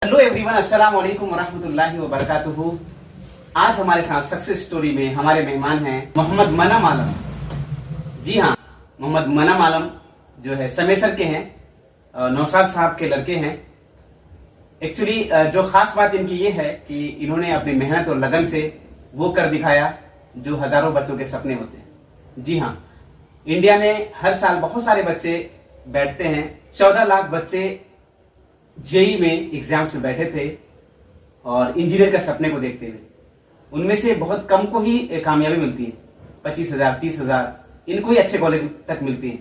Hello everyone, अस्सलाम वालेकुम वरहमतुल्लाहि वबरकातुहू। आज हमारे साथ सक्सेस स्टोरी में हमारे मेहमान हैं मोहम्मद मनम आलम। जी हाँ, मोहम्मद मनम आलम जो है समेसर के हैं, नौशाद साहब के लड़के हैं। एक्चुअली जो खास बात इनकी ये है कि इन्होंने अपनी मेहनत और लगन से वो कर दिखाया जो हजारों बच्चों के सपने होते हैं। जी हाँ, इंडिया में हर साल बहुत सारे बच्चे बैठते हैं। 14 लाख बच्चे जेई में एग्जाम्स में बैठे थे और इंजीनियर के सपने को देखते हुए उनमें से बहुत कम को ही कामयाबी मिलती है। 25,000 30,000 इनको ही अच्छे कॉलेज तक मिलती है,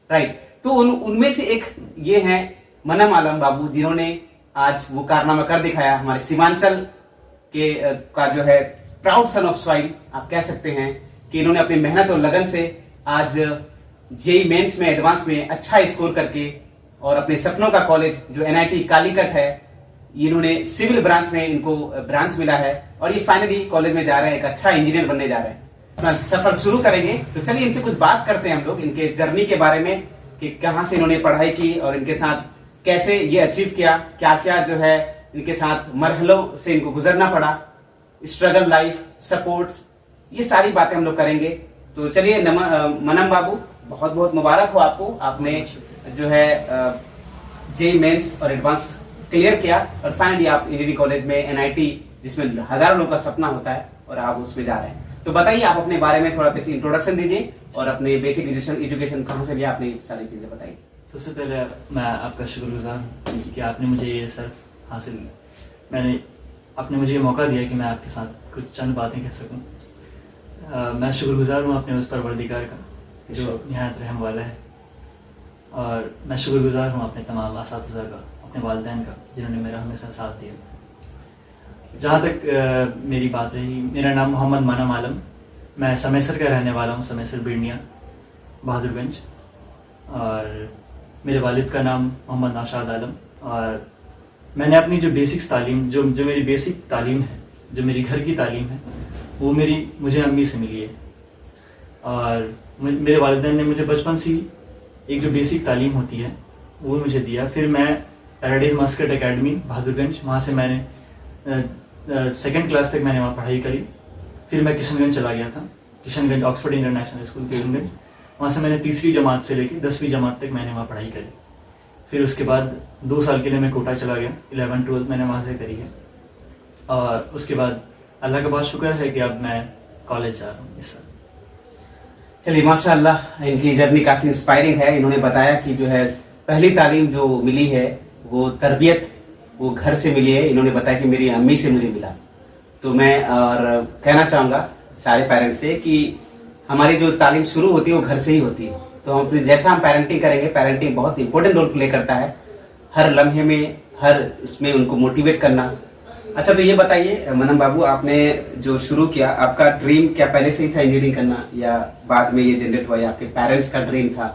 राइट। तो उनमें से एक ये हैं मनम आलम बाबू, जिन्होंने आज वो कारनामा कर दिखाया। हमारे सीमांचल के का जो है प्राउड सन ऑफ सॉइल आप कह सकते हैं कि इन्होंने अपनी मेहनत और लगन से आज जेई मेंस में एडवांस में अच्छा स्कोर करके और अपने सपनों का कॉलेज जो एनआईटी कालीकट है, इन्होंने सिविल ब्रांच में इनको ब्रांच मिला है और ये फाइनली कॉलेज में जा रहे हैं, एक अच्छा इंजीनियर बनने जा रहे हैं। अपना सफर शुरू करेंगे। तो चलिए इनसे कुछ बात करते हैं हम लोग इनके जर्नी के बारे में कि कहां से इन्होंने पढ़ाई की और इनके साथ कैसे ये अचीव किया, क्या क्या जो है इनके साथ मरहलों से इनको गुजरना पड़ा, स्ट्रगल लाइफ, सपोर्ट्स, ये सारी बातें हम लोग करेंगे। तो चलिए मनम बाबू, बहुत बहुत मुबारक हो आपको। आपने जो है जेई मेंस और एडवांस क्लियर किया और फाइनली आप इंजीनियरिंग कॉलेज में एनआईटी, जिसमें हजारों लोगों का सपना होता है, और आप उसमें जा रहे हैं। तो बताइए आप अपने बारे में थोड़ा बेसिक इंट्रोडक्शन दीजिए और अपने बेसिक एजुकेशन कहाँ से लिया, आपने सारी चीजें बताइए। सबसे पहले मैं आपका शुक्रगुजार हूँ कि आपने मुझे ये सर्फ हासिल आपने मुझे ये मौका दिया कि मैं आपके साथ कुछ चंद बातें कह सकूँ। मैं शुक्रगुजार हूँ अपने उस परवरदिगार का जो निहायत रहम वाला है, और मैं शुक्रगुजार हूँ अपने तमाम असातिज़ा का, अपने वालिदैन का, जिन्होंने मेरा हमेशा साथ दिया। जहाँ तक मेरी बात रही, मेरा नाम मोहम्मद मनम आलम, मैं समेसर का रहने वाला हूँ, समेसर बिरनिया बहादुरगंज, और मेरे वालिद का नाम मोहम्मद नौशाद आलम। और मैंने अपनी जो बेसिक्स तालीम जो मेरी बेसिक तालीम है, जो मेरी घर की तालीम है, वो मुझे अम्मी से मिली है। और मेरे वालिदैन ने मुझे बचपन से एक जो बेसिक तालीम होती है वो मुझे दिया। फिर मैं पैराडाइज मस्कट एकेडमी बहादुरगंज, वहाँ से मैंने सेकंड क्लास तक मैंने वहाँ पढ़ाई करी। फिर मैं किशनगंज चला गया था, Kishanganj Oxford international school Kishanganj, वहाँ से मैंने 3री जमात से लेकर 10वीं जमात तक मैंने वहाँ पढ़ाई करी। फिर उसके बाद 2 साल के लिए मैं कोटा चला गया, 11th-12th मैंने वहाँ से करी है। और उसके बाद अल्लाह का बहुत शुक्र है कि अब मैं कॉलेज जा रहा हूँ इस साल। चलिए माशाअल्लाह, इनकी जर्नी काफी इंस्पायरिंग है। इन्होंने बताया कि जो है पहली तालीम जो मिली है वो तरबियत वो घर से मिली है। इन्होंने बताया कि मेरी अम्मी से मुझे मिला। तो मैं और कहना चाहूँगा सारे पेरेंट्स से कि हमारी जो तालीम शुरू होती है वो घर से ही होती है। तो हम अपने जैसा हम पेरेंटिंग करेंगे, पेरेंटिंग बहुत इंपॉर्टेंट रोल प्ले करता है हर लम्हे में, हर उसमें उनको मोटिवेट करना। अच्छा, तो ये बताइए मनम बाबू, आपने जो शुरू किया, आपका ड्रीम क्या पहले से ही था इंजीनियरिंग करना, या बाद में ये जनरेट हुआ, या आपके पेरेंट्स का ड्रीम था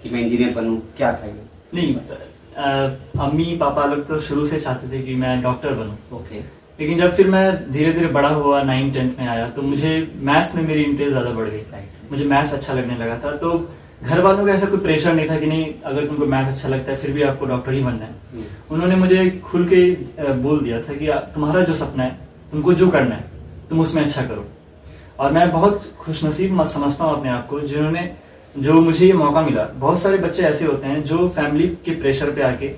कि मैं इंजीनियर बनूं, क्या था ये? नहीं, अम्मी पापा लोग तो शुरू से चाहते थे कि मैं डॉक्टर बनूं। ओके। लेकिन जब फिर मैं धीरे धीरे बड़ा हुआ, 9th-10th में आया, तो मुझे मैथ्स में मेरी इंटरेस्ट ज़्यादा बढ़ गई। मुझे मैथ्स अच्छा लगने लगा था। तो घर वालों का ऐसा कोई प्रेशर नहीं था कि नहीं अगर तुमको मैथ्स अच्छा लगता है फिर भी आपको डॉक्टर ही बनना है। उन्होंने मुझे खुल के बोल दिया था कि तुम्हारा जो सपना है, तुमको जो करना है तुम उसमें अच्छा करो। और मैं बहुत खुशनसीब समझता हूँ अपने आप को जो मुझे ये मौका मिला। बहुत सारे बच्चे ऐसे होते हैं जो फैमिली के प्रेशर पे आके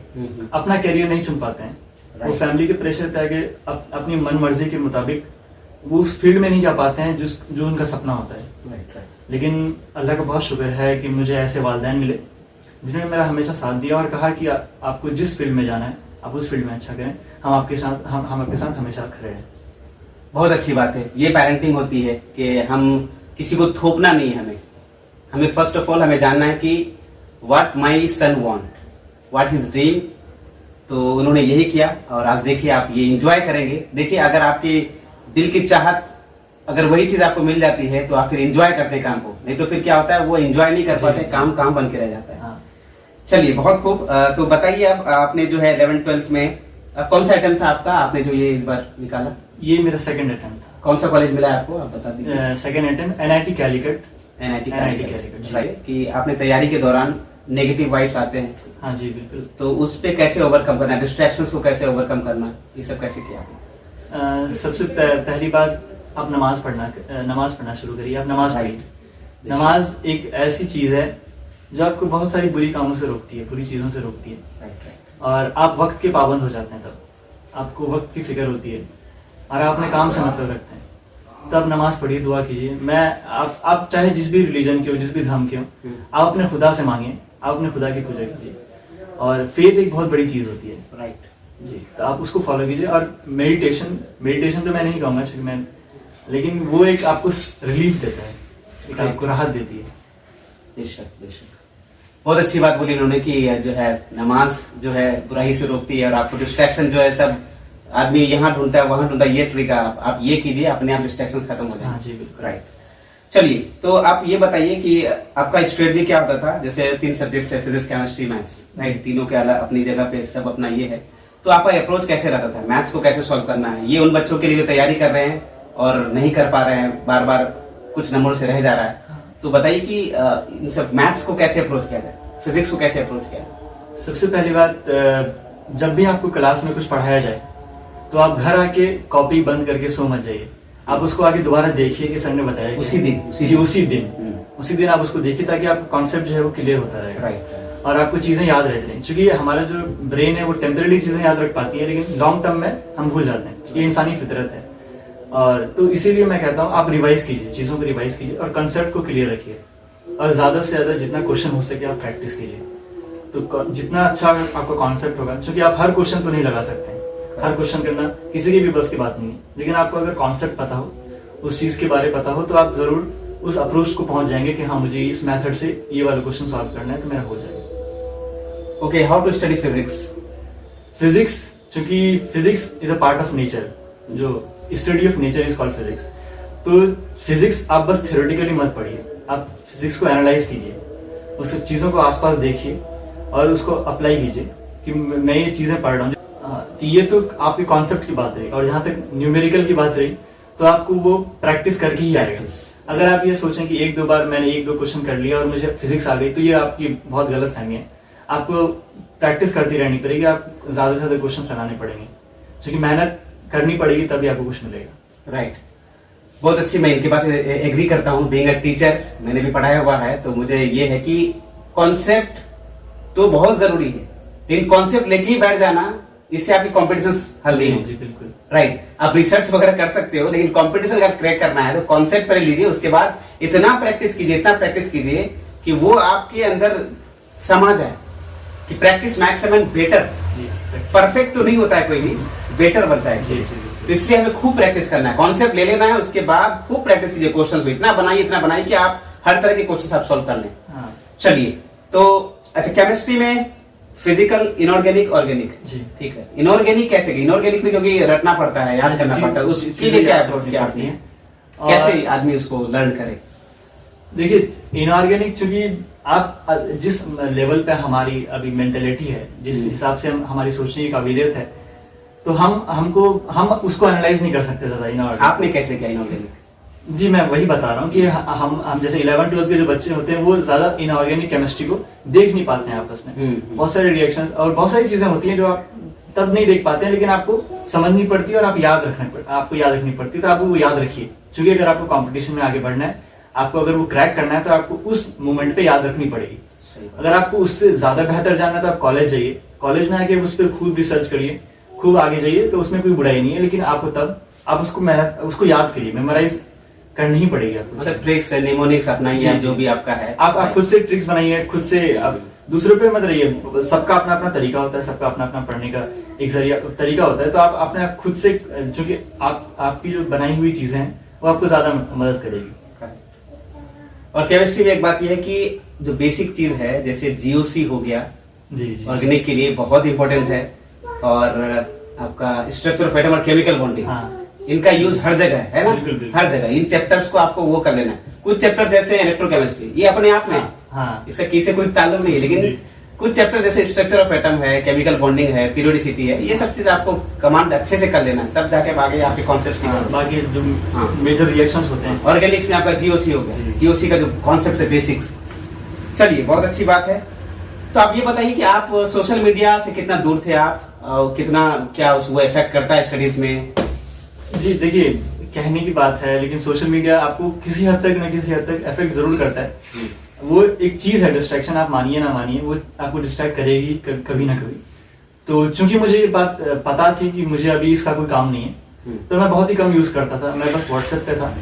अपना करियर नहीं चुन पाते हैं। वो फैमिली के प्रेशर पे आके अपनी मन मर्जी के मुताबिक वो उस फील्ड में नहीं जा पाते हैं जो उनका सपना होता है। लेकिन अल्लाह का बहुत शुक्र है कि मुझे ऐसे वालिदैन मिले जिन्होंने मेरा हमेशा साथ दिया और कहा कि आपको जिस फील्ड में जाना है आप उस फील्ड में अच्छा करें, हम आपके साथ हमेशा खड़े हैं। बहुत अच्छी बात है, ये पेरेंटिंग होती है कि हम किसी को थोपना नहीं है। हमें फर्स्ट ऑफ ऑल हमें जानना है कि what my son want, what his dream. तो उन्होंने यही किया और आज देखिए आप ये एंजॉय करेंगे। देखिए अगर आपकी दिल की चाहत, अगर वही चीज आपको मिल जाती है तो आप फिर एंजॉय करते हैं काम को, नहीं तो फिर क्या होता है वो एंजॉय नहीं कर पाते, काम बन के रह जाता है। हाँ। चलिए बहुत खूब। तो बताइए अब आपने जो है 11th-12th में कौन सा अटेम्प्ट था आपका, आपने जो ये इस बार निकाला? ये मेरा सेकंड अटेम्प्ट था। कौन सा कॉलेज मिला आपको, आप बता दीजिए। Second attempt NIT Calicut. NIT Calicut. कि आपने तैयारी के दौरान नेगेटिव वाइब्स आते हैं, हाँ जी बिल्कुल। तो उस पे कैसे ओवरकम करना है, डिस्ट्रैक्शंस को कैसे ओवरकम करना, ये सब कैसे किया आपने? सबसे पहली बात, आप नमाज पढ़ना शुरू करिए। आप नमाज पढ़िए। नमाज एक ऐसी चीज है जो आपको बहुत सारी बुरी कामों से रोकती है, बुरी चीजों से रोकती है, और आप वक्त के पाबंद हो जाते हैं। तब आपको वक्त की फिक्र होती है और आप अपने काम से मतलब रखते हैं, तब नमाज पढ़िए, दुआ कीजिए। आप चाहे जिस भी रिलीजन के हो, जिस भी धर्म के हो, आप अपने खुदा से मांगिए, आप अपने खुदा की पूजा कीजिए। और फेथ एक बहुत बड़ी चीज होती है, राइट जी, तो आप उसको फॉलो कीजिए। और मेडिटेशन तो मैं नहीं कहूँगा क्योंकि लेकिन वो एक आपको रिलीफ देता है, एक आपको राहत देती है। बेशक बहुत अच्छी बात बोली उन्होंने कि जो है नमाज जो है बुराई से रोकती है, और आपको डिस्ट्रैक्शन जो है सब आदमी यहाँ ढूंढता है वहां ढूंढता है, ये ट्रिक आप ये कीजिए, अपने आप डिस्ट्रैक्शन खत्म हो हाँ जाए। जी बिल्कुल। राइट, चलिए तो आप ये बताइए कि आपका स्ट्रेटजी क्या होता था? जैसे 3 सब्जेक्ट्स है, फिजिक्स, केमिस्ट्री, मैथ्स, राइट, तीनों के अलग अपनी जगह पे सब अपना ये है, तो आपका अप्रोच कैसे रहता था? मैथ्स को कैसे सॉल्व करना है? ये उन बच्चों के लिए जो तैयारी कर रहे हैं और नहीं कर पा रहे हैं, बार बार कुछ नंबरों से रह जा रहा है, तो बताइए कि इन सब मैथ्स को कैसे अप्रोच किया जाए, फिजिक्स को कैसे अप्रोच किया जाए? सबसे पहली बात, जब भी आपको क्लास में कुछ पढ़ाया जाए तो आप घर आके कॉपी बंद करके सो मत जाइए। आप उसको आगे दोबारा देखिए कि सर ने बताया क्या। उसी दिन आप उसको देखिए, ताकि आपका कॉन्सेप्ट जो है वो क्लियर होता रहेगा। राइट, और आपको चीजें याद रहती रहें, क्योंकि हमारा जो ब्रेन है वो टेम्परेरी चीजें याद रख पाती है, लेकिन लॉन्ग टर्म में हम भूल जाते हैं। ये इंसानी फितरत है। और तो इसीलिए मैं कहता हूँ आप रिवाइज कीजिए, चीजों को रिवाइज कीजिए और कंसेप्ट को क्लियर रखिए, और ज्यादा से ज्यादा जितना क्वेश्चन हो सके आप प्रैक्टिस कीजिए। तो जितना अच्छा आपका कॉन्सेप्ट होगा, क्योंकि आप हर क्वेश्चन तो नहीं लगा सकते हैं, हर क्वेश्चन करना किसी की भी बस की बात नहीं है, लेकिन आपको अगर कॉन्सेप्ट पता हो, उस चीज के बारे में पता हो, तो आप जरूर उस अप्रोच को पहुंच जाएंगे कि हाँ मुझे इस मेथड से ये वाला क्वेश्चन सॉल्व करना है, तो मेरा हो जाएगा। Okay, how to study physics? चूंकि physics is a part of nature, जो study of nature is called physics. तो फिजिक्स आप बस थ्योरेटिकली मत पढ़िए, आप फिजिक्स को एनालाइज कीजिए, उस चीजों को आसपास देखिए और उसको अप्लाई कीजिए कि मैं ये चीजें पढ़ रहा हूँ। तो ये तो आपके कॉन्सेप्ट की बात रही, और जहां तक न्यूमेरिकल की बात रही, तो आपको वो प्रैक्टिस करके ही आएगा। अगर आप ये सोचें कि 1-2 बार मैंने 1-2 क्वेश्चन कर लिया और मुझे फिजिक्स आ गई, तो ये आपकी बहुत गलत फहमी है। आपको प्रैक्टिस करती रहनी पड़ेगी, आप ज्यादा से ज्यादा क्वेश्चन लगाने पड़ेंगे, क्योंकि मेहनत करनी पड़ेगी, तभी आपको कुछ मिलेगा। राइट, बहुत अच्छी, मैं इनके बात से एग्री करता हूँ। बीइंग अ टीचर, मैंने भी पढ़ाया हुआ है, तो मुझे ये है कि कॉन्सेप्ट तो बहुत जरूरी है, लेकिन कॉन्सेप्ट लेके ही बैठ जाना, इससे आपकी कॉम्पिटिशन हल नहीं होगी। बिल्कुल राइट, आप रिसर्च वगैरह कर सकते हो, लेकिन कॉम्पिटिशन अगर क्रैक करना है तो कॉन्सेप्ट पहले लीजिए, उसके बाद इतना प्रैक्टिस कीजिए कि वो आपके अंदर समा जाए, कि प्रैक्टिस मैक्सिमम बेटर। परफेक्ट तो नहीं होता है कोई भी, बेटर बनता है। तो इसलिए हमें खूब प्रैक्टिस करना है, कॉन्सेप्ट ले लेना है, उसके बाद खूब प्रैक्टिस कीजिए, क्वेश्चन इतना बनाइए कि आप हर तरह के क्वेश्चन आप सॉल्व कर लें। चलिए, तो अच्छा, केमिस्ट्री में फिजिकल, इनऑर्गेनिक, ऑर्गेनिक, ठीक है। इनऑर्गेनिक कैसे? इनऑर्गेनिक में क्योंकि रटना पड़ता है, याद करना पड़ता है, उसके लिए क्या अप्रोच किया आपने? कैसे आदमी उसको लर्न करे? देखिए, इनऑर्गेनिक चूंकि आप जिस लेवल पे हमारी अभी मेंटेलिटी है, जिस हिसाब से हमारी सोचने की काबिलियत है, तो हम उसको एनालाइज नहीं कर सकते ज्यादा इनऑर्गेनिक। आपने कैसे किया इनऑर्गेनिक? जी, मैं वही बता रहा हूँ कि हम जैसे 11-12 के जो बच्चे होते हैं, वो ज्यादा इनऑर्गेनिक केमिस्ट्री को देख नहीं पाते हैं आपस में। बहुत सारे रिएक्शंस और बहुत सारी चीजें होती हैं जो आप तब नहीं देख पाते हैं, लेकिन आपको समझनी पड़ती है और आपको याद रखनी पड़ती है। तो आप वो याद रखिए, क्योंकि अगर आपको कॉम्पिटिशन में आगे बढ़ना है, आपको अगर वो क्रैक करना है, तो आपको उस मोमेंट पे याद रखनी पड़ेगी। अगर आपको उससे ज्यादा बेहतर जानना है, तो आप कॉलेज जाइए, कॉलेज में आके उस पर खूब रिसर्च करिए, खूब आगे जाइए, तो उसमें कोई बुराई नहीं है। लेकिन आपको तब आप उसको याद करिए, मेमोराइज करनी ही पड़ेगी आपको। मतलब ट्रिक्स, निमोनिक्स अपनाइए, जो भी आपका है, आप खुद से ट्रिक्स बनाइए, खुद से। आप दूसरों पे मत रहिए, सबका अपना अपना तरीका होता है, सबका अपना अपना पढ़ने का एक तरीका होता है। तो आप अपने आप खुद से, जो कि आपकी जो बनाई हुई चीजें हैं, वो आपको ज्यादा मदद करेगी। और केमिस्ट्री में एक बात यह है कि जो बेसिक चीज है, जैसे जीओसी हो गया, जी, ऑर्गेनिक के लिए बहुत इंपॉर्टेंट है, और आपका स्ट्रक्चर ऑफ एटम और केमिकल बॉन्डिंग, इनका यूज हर जगह है ना, बिल्कुल। हर जगह इन चैप्टर्स को आपको वो कर लेना है। कुछ चैप्टर जैसे इलेक्ट्रोकेमिस्ट्री, ये अपने आप में इसका किसी से कोई ताल्लुक नहीं है, लेकिन कुछ चैप्टर जैसे स्ट्रक्चर ऑफ एटम है, केमिकल बॉन्डिंग है, पीरियोडिसिटी है, ये सब चीज आपको कमांड अच्छे से कर लेना है, तब जाके आगे आपके कॉन्सेप्ट्स की बाकी जो मेजर रिएक्शंस होते हैं। ऑर्गेनिक्स में आपका जीओसी हो गया, जीओसी का जो कॉन्सेप्ट है, बेसिक्स। चलिए, बहुत अच्छी बात है। तो आप ये बताइए कि आप सोशल मीडिया से कितना दूर थे आप, और कितना क्या वो इफेक्ट करता है स्टडीज में? जी देखिए, कहने की बात है, लेकिन सोशल मीडिया आपको किसी हद तक ना किसी हद तक इफेक्ट जरूर करता है। वो एक चीज है, डिस्ट्रैक्शन, आप मानिए ना मानिए, वो आपको डिस्ट्रैक्ट करेगी कभी ना कभी। तो चूंकि मुझे ये बात पता थी कि मुझे अभी इसका कोई काम नहीं है, तो मैं बहुत ही कम यूज करता था। मैं बस व्हाट्सएप पे था,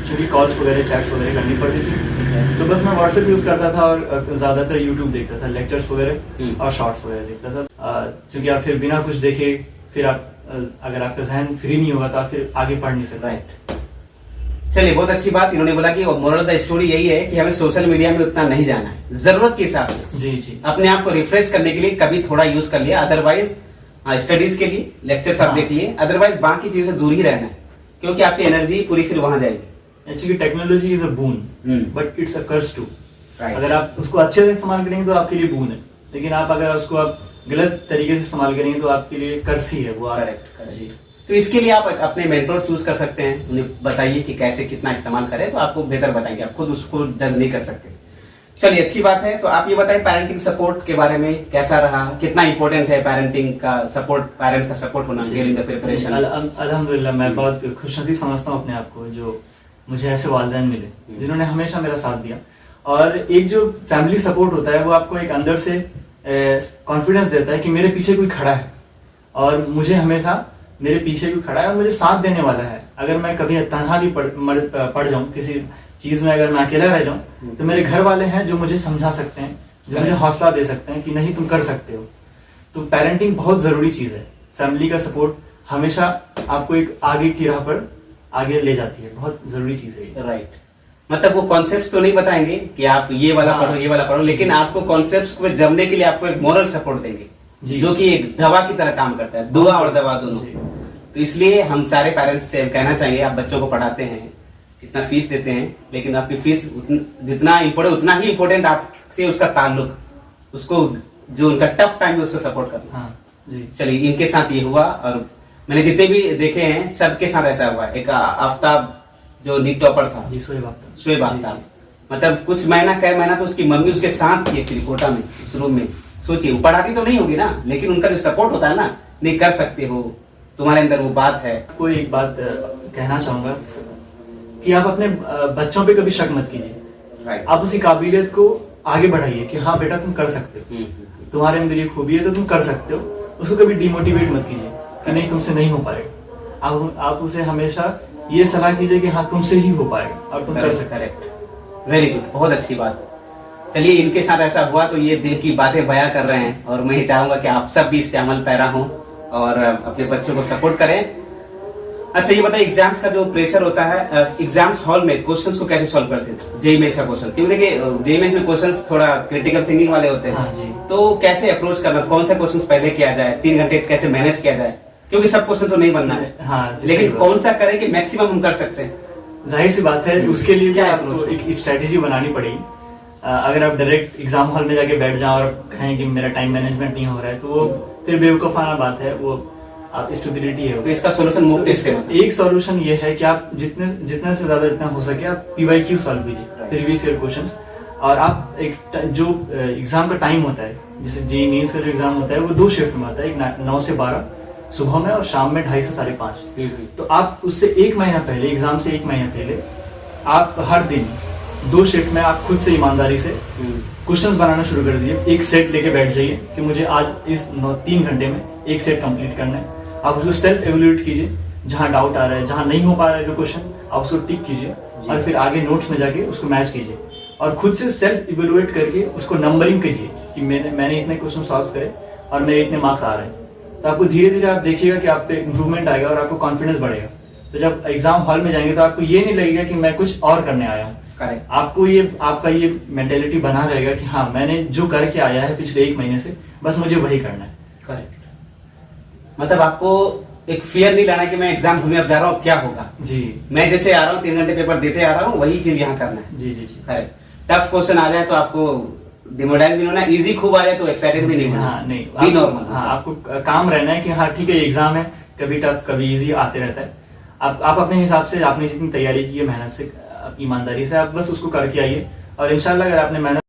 चूंकि कॉल्स वगैरह चैट्स वगैरह करनी पड़ती थी, तो बस मैं व्हाट्सएप यूज करता था और ज्यादातर यूट्यूब देखता था, लेक्चर्स वगैरह और शॉर्ट्स वगैरह देखता था। चूंकि आप फिर बिना कुछ देखे, फिर आप अगर आपका जहन फ्री नहीं होगा तो आप फिर आगे पढ़ नहीं सकते। राइट, चलिए बहुत अच्छी बात इन्होंने बोला कि मोरल द स्टोरी यही है कि हमें सोशल मीडिया में उतना नहीं जाना है, जरूरत के हिसाब से जी जी, अपने आप को रिफ्रेश करने के लिए कभी थोड़ा यूज कर लिया, अदरवाइज स्टडीज के लिए लेक्चर्स आप देख लिए, अदरवाइज बाकी चीजों से दूर ही रहना है, क्योंकि आपकी एनर्जी पूरी फिर वहां जाएगी। Actually technology is a boon, but it's a curse too. Right. अगर आप उसको अच्छे से इस्तेमाल करेंगे तो आपके लिए बून है, लेकिन आप अगर उसको आप गलत तरीके से इस्तेमाल करेंगे तो आपके लिए कर्स ही है वो। करेक्ट जी, तो इसके लिए आप अपने मेंटोर चूज कर सकते हैं, उन्हें बताइए कि कैसे कितना इस्तेमाल करें, तो आपको बेहतर बताएंगे, आप खुद उसको जज नहीं कर सकते। चलिए अच्छी बात है। तो आप ये बताइए पेरेंटिंग सपोर्ट के बारे में कैसा रहा, कितना इंपॉर्टेंट है पेरेंटिंग का सपोर्ट, पेरेंट का सपोर्ट होना ड्यूरिंग द प्रिपरेशन? अल्हम्दुलिल्लाह, मैं बहुत खुशनसीब समझता हूँ अपने आप को, जो मुझे ऐसे वालिदैन मिले जिन्होंने हमेशा मेरा साथ दिया। और एक जो फैमिली सपोर्ट होता है वो आपको एक अंदर से कॉन्फिडेंस देता है कि मेरे पीछे कोई खड़ा है, और मुझे हमेशा मेरे पीछे कोई खड़ा है और मुझे साथ देने वाला है। अगर मैं कभी तनहा भी पड़ जाऊं किसी चीज में, अगर मैं अकेला रह जाऊं, तो मेरे घर वाले हैं जो मुझे समझा सकते हैं, जो मुझे हौसला दे सकते हैं कि नहीं तुम कर सकते हो। तो पेरेंटिंग बहुत जरूरी चीज है, फैमिली का सपोर्ट हमेशा आपको एक आगे की राह पर आगे ले जाती है, बहुत जरूरी चीज है। राइट, मतलब वो कॉन्सेप्ट्स तो नहीं बताएंगे कि आप ये वाला पढ़ो ये वाला पढ़ो, लेकिन आपको कॉन्सेप्ट्स को जमने के लिए आपको एक मोरल सपोर्ट देंगे, जो कि एक दवा की तरह काम करता है, दुआ और दवा दोनों। तो इसलिए हम सारे पेरेंट्स से कहना चाहिए, आप बच्चों को पढ़ाते हैं, कितना फीस देते हैं, लेकिन आपकी फीस जितना इम्पोर्टेंट उतना ही इम्पोर्टेंट आपसे उसका ताल्लुक, उसको जो उनका टफ टाइम है उसको सपोर्ट करना। हाँ जी। चलिए इनके साथ ये हुआ, और मैंने जितने भी देखे हैं सबके साथ ऐसा हुआ। एक आफ्ताब जो नीट टॉपर था, जी, शोएब आफ्ताब, मतलब कुछ महीना कई महीना तो उसकी मम्मी उसके साथ थी त्रिकोटा में, उस रूम में। सोचिए, वो पढ़ाती तो नहीं होगी ना, लेकिन उनका जो सपोर्ट होता है ना, नहीं कर सकते हो, तुम्हारे अंदर वो बात है। कोई एक बात कहना चाहूंगा कि आप अपने बच्चों पे कभी शक मत कीजिए। राइट, आप उसकी काबिलियत को आगे बढ़ाइए कि हाँ बेटा तुम कर सकते हो, तुम्हारे अंदर ये खूबी है तो तुम कर सकते हो। उसको कभी डिमोटिवेट मत कीजिए कि नहीं तुमसे नहीं हो पाएगा। आप उसे हमेशा ये सलाह कीजिए कि हाँ तुमसे ही हो पाएगा और तुम कर सकते। करेक्ट, वेरी गुड, बहुत अच्छी बात। चलिए इनके साथ ऐसा हुआ तो ये दिल की बातें बयां कर रहे हैं, और मैं चाहूंगा कि आप सब भी इस पे अमल पैरा हों और अपने बच्चों को सपोर्ट करें। अच्छा ये बताइए, एग्जाम्स का जो प्रेशर होता है, एग्जाम्स हॉल में क्वेश्चंस को कैसे सॉल्व करते थे? जेईई मेंस का क्वेश्चन, क्योंकि देखिए जेईई मेंस में क्वेश्चंस थोड़ा क्रिटिकल थिंकिंग वाले होते हैं। हाँ जी। तो कैसे अप्रोच करना, कौन सा क्वेश्चन पहले किया जाए, 3 घंटे कैसे मैनेज किया जाए, क्योंकि सब क्वेश्चन तो नहीं बनना है। हाँ, लेकिन कौन सा करें कि मैक्सिमम हम कर सकते हैं? जाहिर सी बात है, उसके लिए क्या आपको approach? एक स्ट्रेटेजी बनानी पड़ेगी। अगर आप डायरेक्ट एग्जाम हॉल में जाके बैठ जाओ और कहें कि मेरा टाइम मैनेजमेंट नहीं हो रहा है, तो वो फिर बेवकूफाना बात है, वो आप स्टूपिडिटी है। तो इसका सोल्यूशन मूव टेस्ट करें। एक सॉल्यूशन ये है कि आप जितने से ज्यादा जितना हो सके आप PYQ सॉल्व कीजिए, प्रीवियस ईयर क्वेश्चंस। और आप एक जो एग्जाम का टाइम होता है, जैसे जेईई मेंस का जो एग्जाम होता है वो 2 शिफ्ट में आता है, एक 9 से 12 सुबह में और शाम में 2:30 से 5:30। तो आप उससे 1 महीना पहले, एग्जाम से 1 महीना पहले, आप हर दिन 2 शिफ्ट में आप खुद से ईमानदारी से क्वेश्चंस बनाना शुरू कर दिए। एक सेट लेके बैठ जाइए कि मुझे आज इस 3 घंटे में एक सेट कंप्लीट करना है। आप उसको सेल्फ एवेल्यूएट कीजिए, जहां डाउट आ रहा है, जहां नहीं हो पा रहा है जो क्वेश्चन, आप उसको टिक कीजिए और फिर आगे नोट्स में जाके उसको मैच कीजिए, और खुद से सेल्फ इवेल्युएट करके उसको नंबरिंग कीजिए कि मैंने इतने क्वेश्चन सॉल्व करे और मेरे इतने मार्क्स आ रहे हैं। तो आपको धीरे धीरे आप देखिएगा कि आप पे इंप्रूवमेंट आएगा और आपको कॉन्फिडेंस बढ़ेगा। तो जब एग्जाम हॉल में जाएंगे तो आपको ये नहीं लगेगा कि मैं कुछ और करने आया हूँ। आपको आपका ये मेंटेलिटी बना रहेगा कि हाँ मैंने जो करके आया है पिछले 1 महीने से, बस मुझे वही करना है। करेक्ट, मतलब आपको एक फियर नहीं लाना कि मैं एग्जाम हॉल में अब जा रहा हूँ क्या होगा जी, मैं जैसे आ रहा हूँ 3 घंटे पेपर देते आ रहा हूँ, वही चीज यहाँ करना है। जी जी जी। करेक्ट, टफ क्वेश्चन आ जाए तो आपको डिमोडाइज भी होना, इजी खूब आ जाए तो एक्साइटेड भी नहीं होना। हाँ नहीं, बी नॉर्मल। हाँ, आपको काम रहना है कि हाँ ठीक है एग्जाम है, कभी टफ कभी इजी आते रहता है। आप अपने हिसाब से, आपने जितनी तैयारी की है मेहनत से, ईमानदारी से, आप बस उसको करके आइए और इंशाल्लाह अगर आपने मेहनत